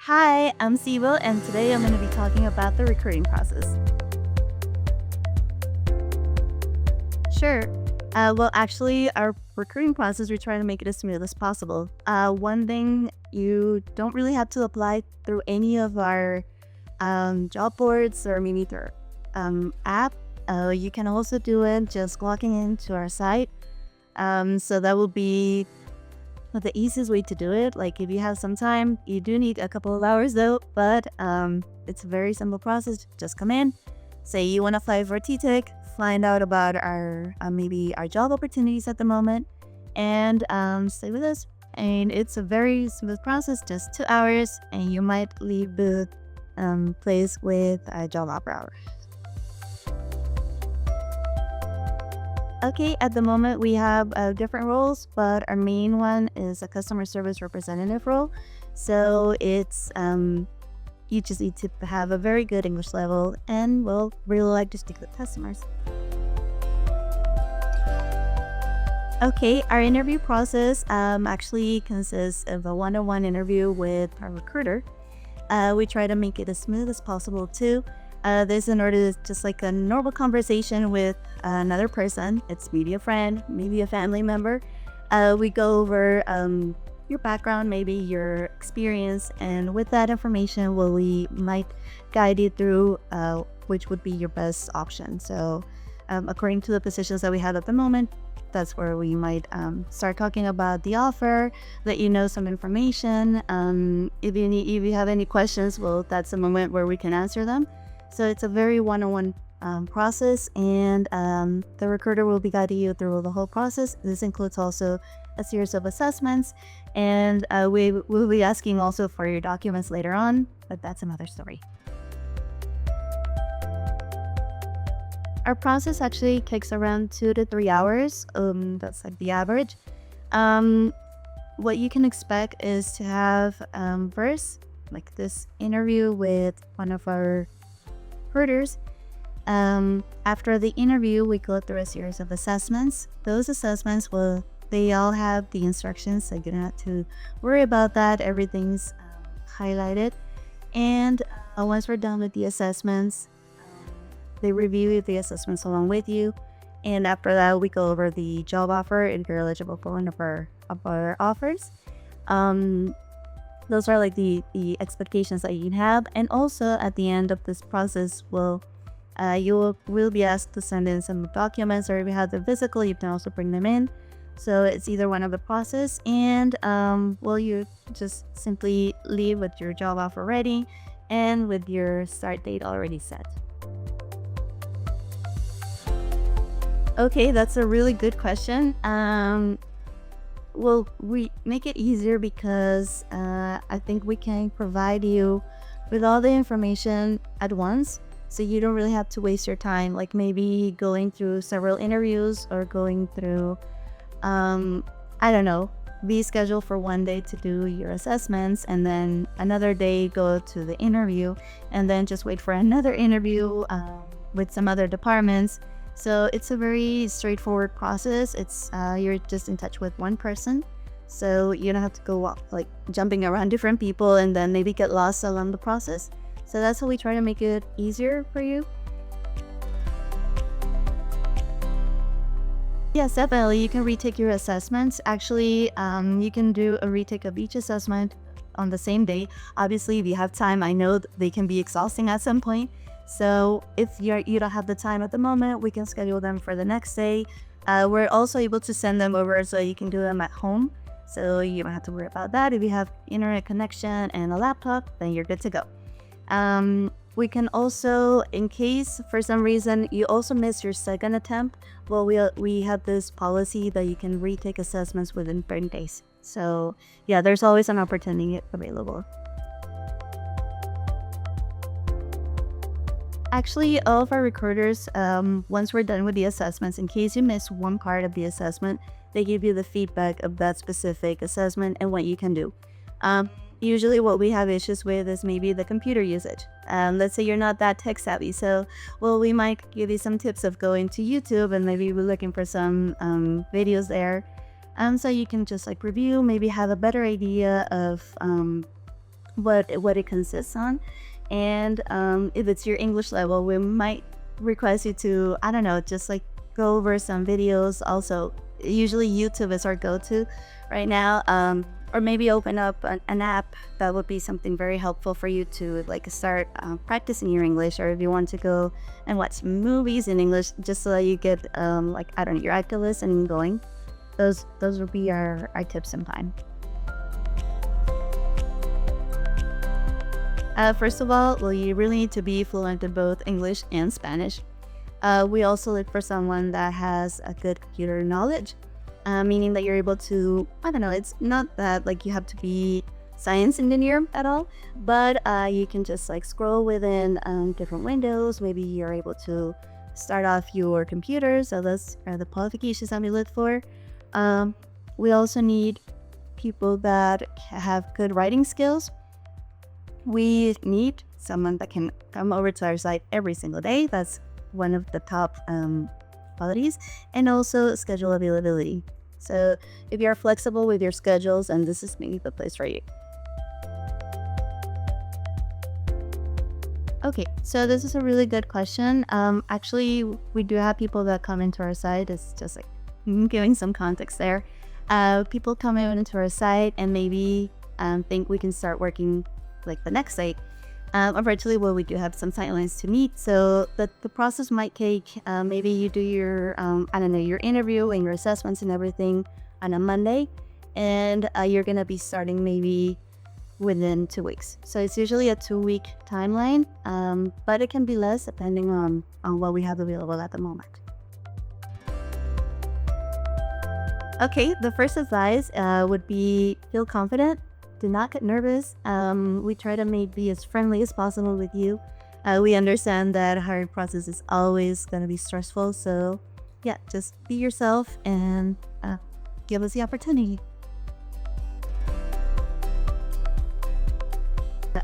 Hi, I'm Sibo, and today I'm going to be talking about the recruiting process. Sure. Actually, our recruiting process, we try to make it as smooth as possible. One thing, you don't really have to apply through any of our job boards or maybe through app. You can also do it just logging into our site. So that will be the easiest way to do it. Like if you have some time, you do need a couple of hours though, but it's a very simple process. Just come in, say you want to apply for TTEC, find out about our maybe our job opportunities at the moment, and stay with us. And it's a very smooth process, just 2 hours, and you might leave the place with a job offer. Okay, at the moment we have different roles, but our main one is a customer service representative role. So it's you just need to have a very good English level and will really like to speak with customers. Okay, our interview process actually consists of a one-on-one interview with our recruiter. We try to make it as smooth as possible too. This in order to just like a normal conversation with another person. It's maybe a friend, maybe a family member. We go over your background, maybe your experience, and with that information, we might guide you through which would be your best option. So, according to the positions that we have at the moment, that's where we might start talking about the offer, let you know some information. If you have any questions, well, that's a moment where we can answer them. So it's a very one-on-one process, and the recruiter will be guiding you through the whole process. This includes also a series of assessments, and we will be asking also for your documents later on, but that's another story. Our process actually takes around 2 to 3 hours. That's like the average. What you can expect is to have first like this interview with one of our recruiters. After the interview, we go through a series of assessments. Those assessments they all have the instructions, so you don't have to worry about that. Everything's highlighted. And once we're done with the assessments, they review the assessments along with you. And after that, we go over the job offer if you're eligible for one of our offers. Those are like the expectations that you can have. And also at the end of this process, you will be asked to send in some documents, or if you have them physical, you can also bring them in. So it's either one of the process, and you just simply leave with your job offer ready and with your start date already set. Okay, that's a really good question. We make it easier because I think we can provide you with all the information at once, so you don't really have to waste your time, like maybe going through several interviews or going through, I don't know, be scheduled for one day to do your assessments and then another day go to the interview and then just wait for another interview with some other departments. So it's a very straightforward process. It's you're just in touch with one person, so you don't have to go like jumping around different people and then maybe get lost along the process. So that's how we try to make it easier for you. Yes, definitely. You can retake your assessments. Actually, you can do a retake of each assessment on the same day. Obviously, if you have time, I know they can be exhausting at some point. So if you don't have the time at the moment, we can schedule them for the next day. We're also able to send them over so you can do them at home. So you don't have to worry about that. If you have internet connection and a laptop, then you're good to go. We can also, in case for some reason you also miss your second attempt, we have this policy that you can retake assessments within 30 days. So yeah, there's always an opportunity available. Actually, all of our recruiters, once we're done with the assessments, in case you miss one part of the assessment, they give you the feedback of that specific assessment and what you can do. Usually what we have issues with is maybe the computer usage. Let's say you're not that tech savvy, so we might give you some tips of going to YouTube and maybe we're looking for some videos there. So you can just like review, maybe have a better idea of what it consists on. And if it's your English level, we might request you to, I don't know, just like go over some videos. Also, usually YouTube is our go-to right now. Or maybe open up an app. That would be something very helpful for you to like start practicing your English. Or if you want to go and watch movies in English, just so that you get like, I don't know, your active listening going. Those would be our tips and plan. First of all, well, you really need to be fluent in both English and Spanish. We also look for someone that has a good computer knowledge, meaning that you're able to, I don't know, it's not that like you have to be science engineer at all, but you can just like scroll within different windows. Maybe you're able to start off your computer. So those are the qualifications that we look for. We also need people that have good writing skills. We need someone that can come over to our site every single day. That's one of the top qualities. And also schedule availability. So if you're flexible with your schedules, and this is maybe the place for you. Okay, so this is a really good question. Actually, we do have people that come into our site. It's just like giving some context there. People come into our site and maybe think we can start working like the next day. Eventually, well, we do have some timelines to meet, so the process might take maybe you do your I don't know, your interview and your assessments and everything on a Monday, and you're gonna be starting maybe within 2 weeks. So it's usually a 2-week timeline, but it can be less depending on what we have available at the moment. Okay, the first advice would be feel confident. Do not get nervous. We try to be as friendly as possible with you. We understand that hiring process is always going to be stressful. So yeah, just be yourself and give us the opportunity.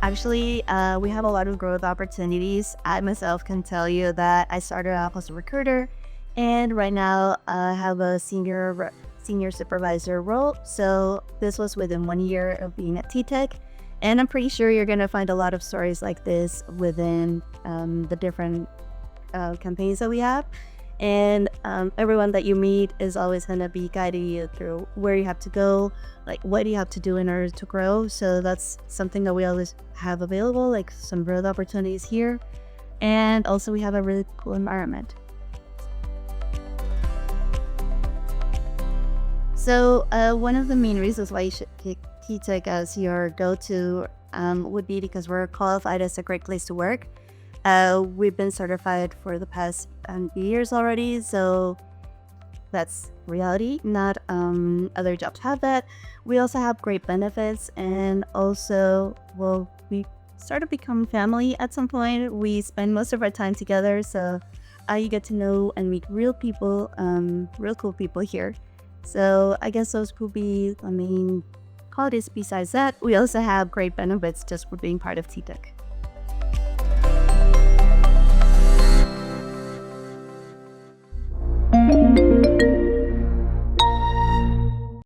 Actually, we have a lot of growth opportunities. I myself can tell you that I started off as a recruiter, and right now I have a senior supervisor role. So this was within 1 year of being at TTEC, and I'm pretty sure you're gonna find a lot of stories like this within the different campaigns that we have. And everyone that you meet is always gonna be guiding you through where you have to go, like what do you have to do in order to grow. So that's something that we always have available, like some growth opportunities here. And also we have a really cool environment. So one of the main reasons why you should pick TTEC as your go-to would be because we're qualified as a great place to work. We've been certified for the past few years already, so that's reality. Not other jobs have that. We also have great benefits, and also, well, we sort of become family at some point. We spend most of our time together, so you get to know and meet real people, real cool people here. So I guess those could be the main qualities. Besides that, we also have great benefits just for being part of TTEC.